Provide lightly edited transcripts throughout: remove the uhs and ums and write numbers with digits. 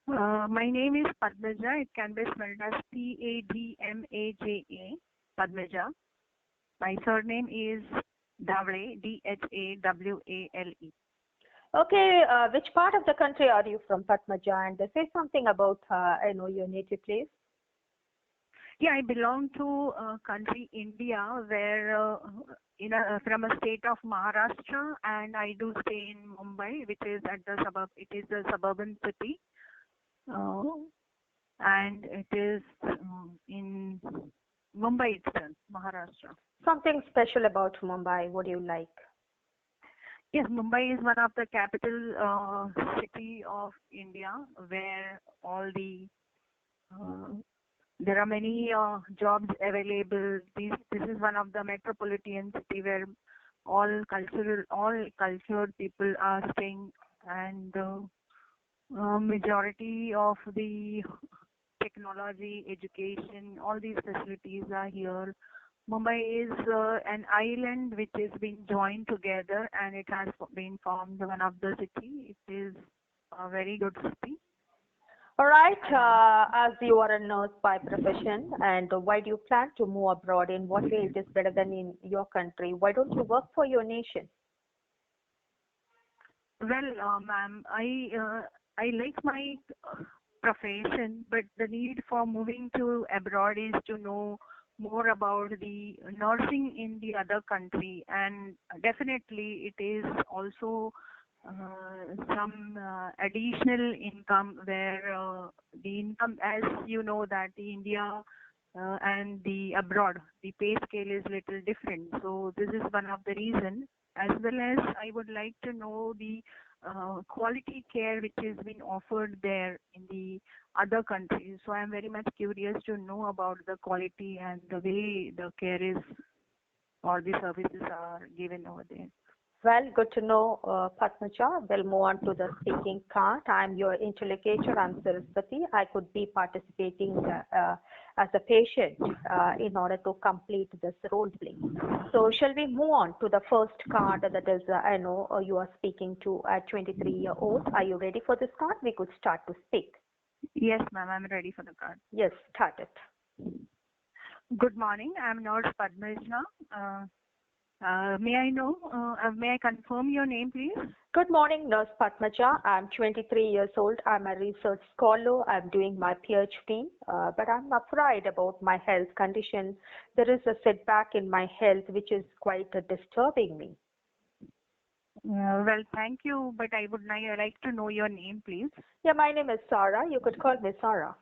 My name is Padmaja. It can be spelled as Padmaja. Padmaja. My surname is Dhavale, Dhawale. Okay, which part of the country are you from, Patmaja? And say something about, your native place. Yeah, I belong to country India, where from a state of Maharashtra, and I do stay in Mumbai, which is at the suburb. It is a suburban city, uh, and it is in Mumbai itself, Maharashtra. Something special about Mumbai, what do you like? Yes, Mumbai is one of the capital city of India, where all uh, there are many jobs available. This is one of the metropolitan city where all cultured people are staying, and majority of the technology, education, all these facilities are here. Mumbai is an island which has been joined together, and it has been formed one of the city. It is a very good city. All right, And as you are a nurse by profession, and why do you plan to move abroad? In what way it is better than in your country? Why don't you work for your nation? well, ma'am, I like my profession, but the need for moving to abroad is to know more about the nursing in the other country, and definitely it is also some additional income where the income, as you know, that the India and the abroad, the pay scale is little different. So this is one of the reason. As well as I would like to know the quality care which is being offered there in the other countries. So I'm very much curious to know about the quality and the way the care is or the services are given over there. Well, good to know, Padmaja. We'll move on to the speaking part. I'm your interlocutor. I'm Saraswati. I could be participating as a patient in order to complete this role play. So, shall we move on to the first card that is, I know you are speaking to a 23-year-old. Are you ready for this card? We could start to speak. Yes, ma'am, I'm ready for the card. Yes, start it. Good morning. I'm Nurse Padmajna. May I confirm your name, please? Good morning, Nurse Padmaja. I'm 23 years old. I'm a research scholar. I'm doing my PhD, but I'm afraid about my health condition. There is a setback in my health which is quite disturbing me. Well, thank you, but I would like to know your name, please. Yeah, my name is Sarah. You could call me Sarah.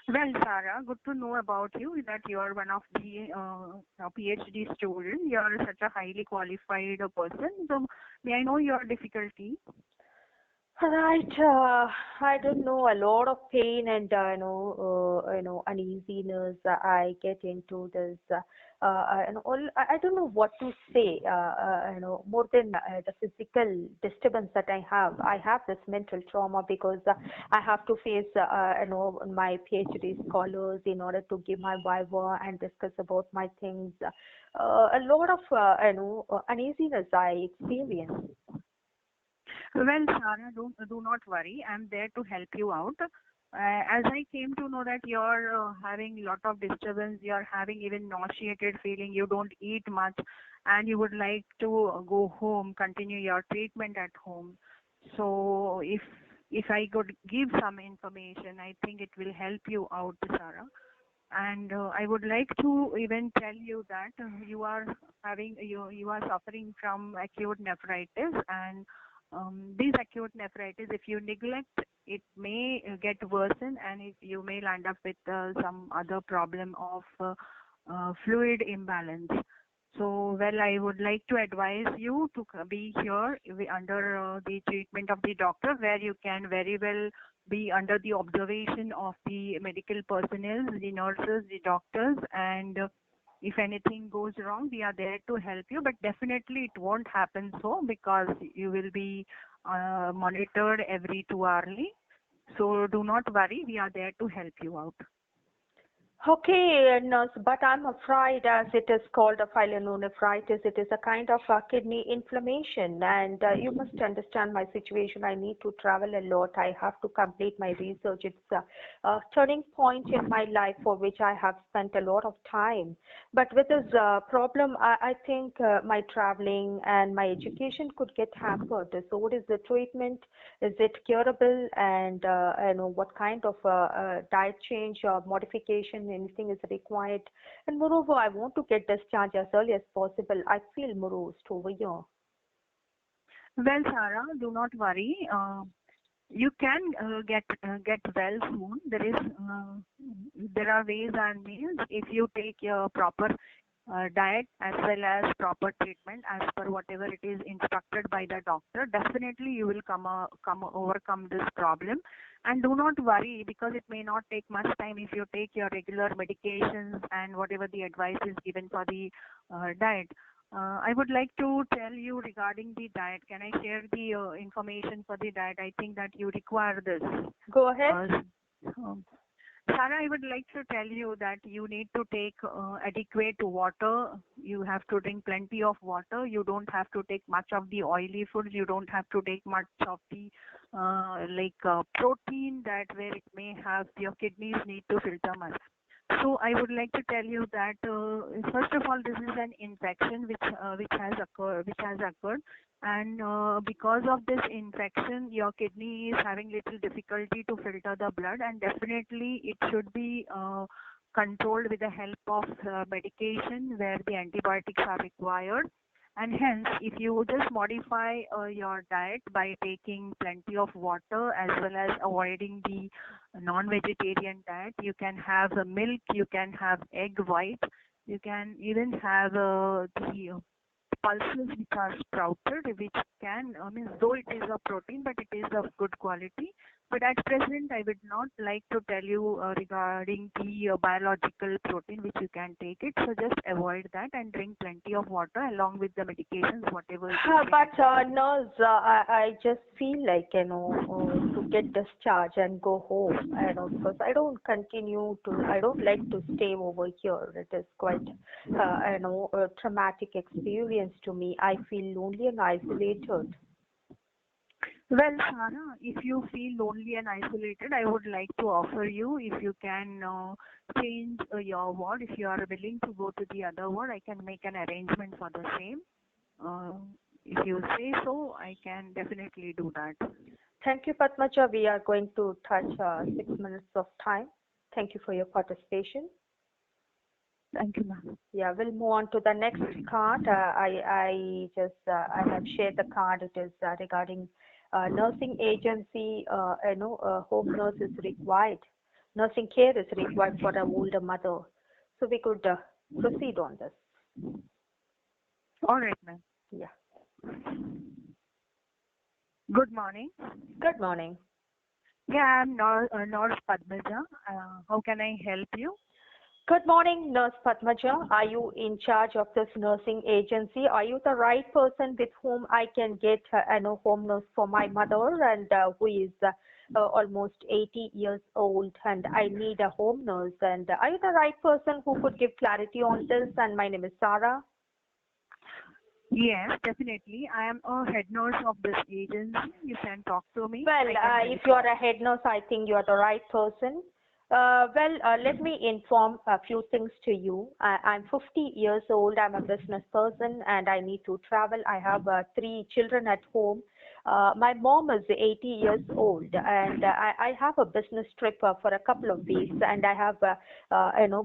Well, Sarah, good to know about you that you are one of the PhD student. You are such a highly qualified person. So, may I know your difficulty? Right. I don't know, a lot of pain and uneasiness. I get into this, and all. I don't know what to say. More than the physical disturbance that I have this mental trauma because I have to face, my PhD scholars in order to give my viva and discuss about my things. A lot of, uneasiness I experience. Well, Sarah, do not worry. I'm there to help you out. As I came to know that you're having lot of disturbance, you're having even nauseated feeling, you don't eat much, and you would like to go home, continue your treatment at home. So if I could give some information, I think it will help you out, Sarah. And I would like to even tell you that you are suffering from acute nephritis, and this acute nephritis, if you neglect, it may get worsen, and you may land up with some other problem of fluid imbalance. So, well, I would like to advise you to be here under the treatment of the doctor, where you can very well be under the observation of the medical personnel, the nurses, the doctors, and if anything goes wrong, we are there to help you. But definitely it won't happen so, because you will be monitored every 2 hourly. So do not worry, we are there to help you out. Okay, nurse, but I'm afraid as it is called a pyelonephritis, it is a kind of kidney inflammation, and you must understand my situation. I need to travel a lot. I have to complete my research. It's a turning point in my life for which I have spent a lot of time. But with this problem, I think my traveling and my education could get hampered. So, what is the treatment? Is it curable? And what kind of diet change or modification, anything is required? And moreover, I want to get discharged as early as possible. I feel morose over here. Well, Sarah, do not worry. You can get well soon. There are ways and means if you take your proper diet as well as proper treatment as per whatever it is instructed by the doctor. Definitely, you will come overcome this problem. And do not worry because it may not take much time if you take your regular medications and whatever the advice is given for the diet. I would like to tell you regarding the diet. Can I share the information for the diet? I think that you require this. Go ahead. Um, Sarah, I would like to tell you that you need to take adequate water. You have to drink plenty of water. You don't have to take much of the oily foods. You don't have to take much of the protein that where it may have your kidneys need to filter much. So I would like to tell you that first of all, this is an infection which has occurred, and because of this infection, your kidney is having little difficulty to filter the blood, and definitely it should be controlled with the help of medication where the antibiotics are required. And hence, if you just modify your diet by taking plenty of water as well as avoiding the non-vegetarian diet, you can have milk, you can have egg white, you can even have the pulses which are sprouted, which can, I mean, though it is a protein, but it is of good quality. But at present, I would not like to tell you regarding the biological protein which you can take it. So just avoid that and drink plenty of water along with the medications, whatever it is. But nurse, I just feel like to get discharged and go home, because I don't like to stay over here. It is quite, a traumatic experience to me. I feel lonely and isolated. Well, Sarah, if you feel lonely and isolated, I would like to offer you if you can change your ward. If you are willing to go to the other ward, I can make an arrangement for the same. Uh, if you say so, I can definitely do that. Thank you, Padmaja. We are going to touch 6 minutes of time. Thank you for your participation. Thank you, ma'am. Yeah, we'll move on to the next card. I have shared the card. It is regarding nursing agency. Home nurse is required. Nursing care is required for an older mother. So we could proceed on this. All right, ma'am. Yeah. Good morning. Good morning. Yeah, I'm Nurse Padmaja. How can I help you? Good morning, Nurse Padmaja. Are you in charge of this nursing agency? Are you the right person with whom I can get home nurse for my mother and who is almost 80 years old and I need a home nurse? And are you the right person who could give clarity on this? And my name is Sarah. Yes, definitely. I am a head nurse of this agency. You can talk to me. Well, if you are a head nurse, I think you are the right person. Let me inform a few things to you. I'm 50 years old. I'm a business person and I need to travel. I have 3 children at home. My mom is 80 years old and I have a business trip for a couple of weeks and I have,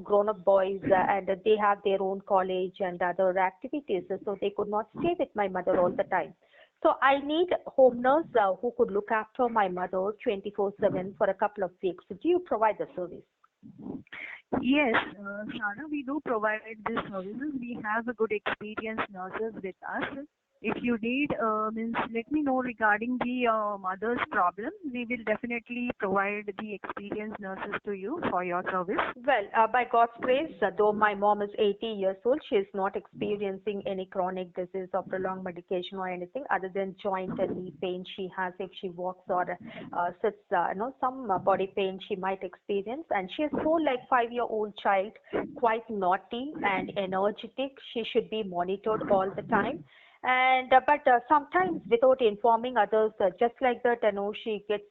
grown-up boys and they have their own college and other activities. So they could not stay with my mother all the time. So I need a home nurse who could look after my mother 24/7 for a couple of weeks. Do you provide the service? Yes, Shana, we do provide these services. We have a good experienced nurses with us. if you need, means let me know regarding the mother's problem. We will definitely provide the experienced nurses to you for your service. Well, by God's grace, though my mom is 80 years old, she is not experiencing any chronic disease or prolonged medication or anything other than joint and knee pain she has if she walks or sits. Some body pain she might experience. And she is so like 5-year-old child, quite naughty and energetic. She should be monitored all the time. And but sometimes without informing others, just like that, she gets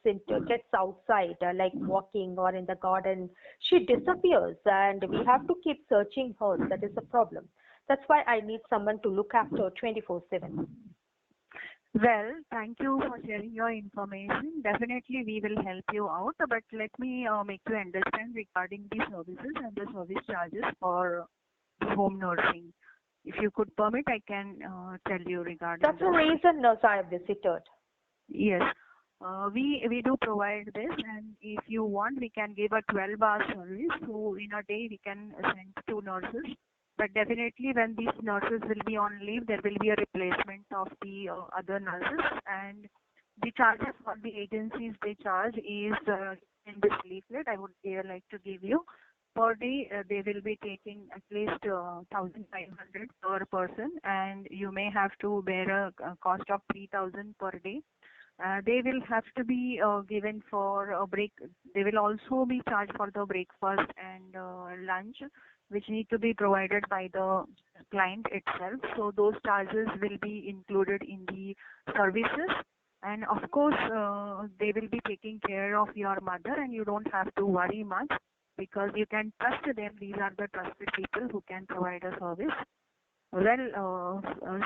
outside, like walking or in the garden, she disappears, and we have to keep searching her. That is the problem. That's why I need someone to look after 24/7. Well, thank you for sharing your information. Definitely, we will help you out. But let me make you understand regarding the services and the service charges for home nursing. If you could permit, I can tell you regarding That's the this. reason, nurse, I have visited. Yes. We do provide this, and if you want, we can give a 12-hour service. So in a day, we can send 2 nurses. But definitely, when these nurses will be on leave, there will be a replacement of the other nurses, and the charges for the agencies they charge is in this leaflet. I would like to give you. Per day, they will be taking at least 1,500 per person, and you may have to bear a cost of 3,000 per day. They will have to be given for a break. They will also be charged for the breakfast and lunch, which need to be provided by the client itself. So those charges will be included in the services. And of course, they will be taking care of your mother, and you don't have to worry much because you can trust them. These are the trusted people who can provide a service. Well,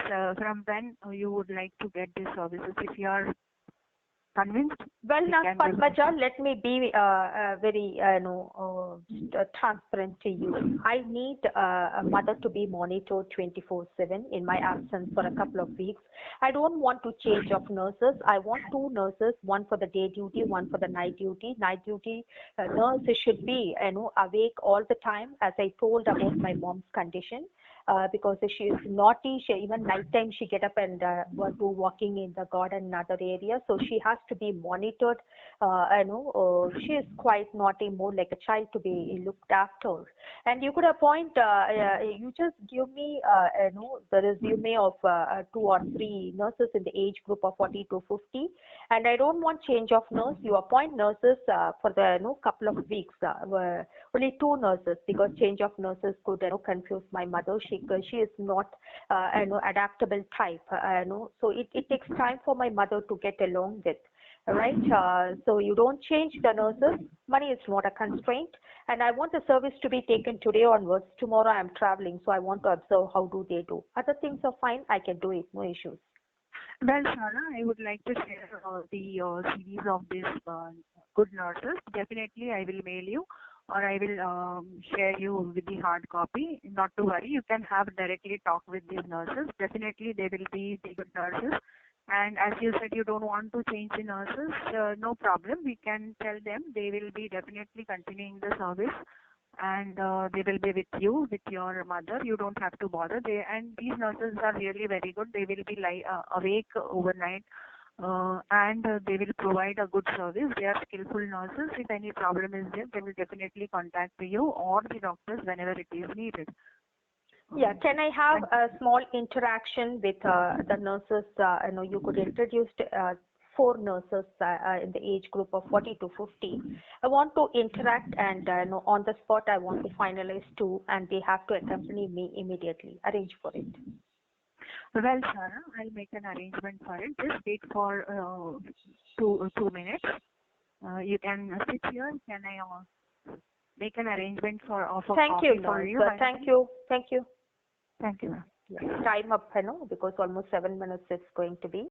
so from when you would like to get these services? If you are convinced, Well, we Nurse can do that. Padmaja, let me be very transparent to you. I need a mother to be monitored 24/7 in my absence for a couple of weeks. I don't want to change of nurses. I want 2 nurses, one for the day duty, one for the night duty. Night duty nurse should be awake all the time, as I told about my mom's condition. Because she is naughty, even nighttime she get up and do walking in the garden and other areas. So she has to be monitored. She is quite naughty, more like a child to be looked after. And you could appoint. You just give me, the resume of 2 or 3 nurses in the age group of 40 to 50. And I don't want change of nurse. You appoint nurses for the couple of weeks. Only 2 nurses, because change of nurses could confuse my mother. She is not adaptable type. So it takes time for my mother to get along with. Right. So you don't change the nurses. Money is not a constraint, and I want the service to be taken today onwards. Tomorrow I'm traveling, so I want to observe how do they do. Other things are fine. I can do it. No issues. Well, Sarah, I would like to share the series of these good nurses. Definitely, I will mail you or I will share you with the hard copy. Not to worry, you can have directly talk with these nurses. Definitely, they will be the good nurses. And as you said, you don't want to change the nurses. No problem. We can tell them they will be definitely continuing the service, and they will be with you, with your mother. You don't have to bother. And these nurses are really very good. They will be awake overnight, and they will provide a good service. They are skillful nurses. If any problem is there, they will definitely contact you or the doctors whenever it is needed. Yeah, can I have a small interaction with the nurses? You could introduce 4 nurses in the age group of 40 to 50. I want to interact, and on the spot, I want to finalize 2, and they have to accompany me immediately. Arrange for it. Well, Sarah, I'll make an arrangement for it. Just wait for 2 minutes. You can sit here. Can I make an arrangement for Thank you, coffee for you? sir. Thank you. Thank you. Thank you, ma'am. Yeah. Time up, because almost 7 minutes is going to be.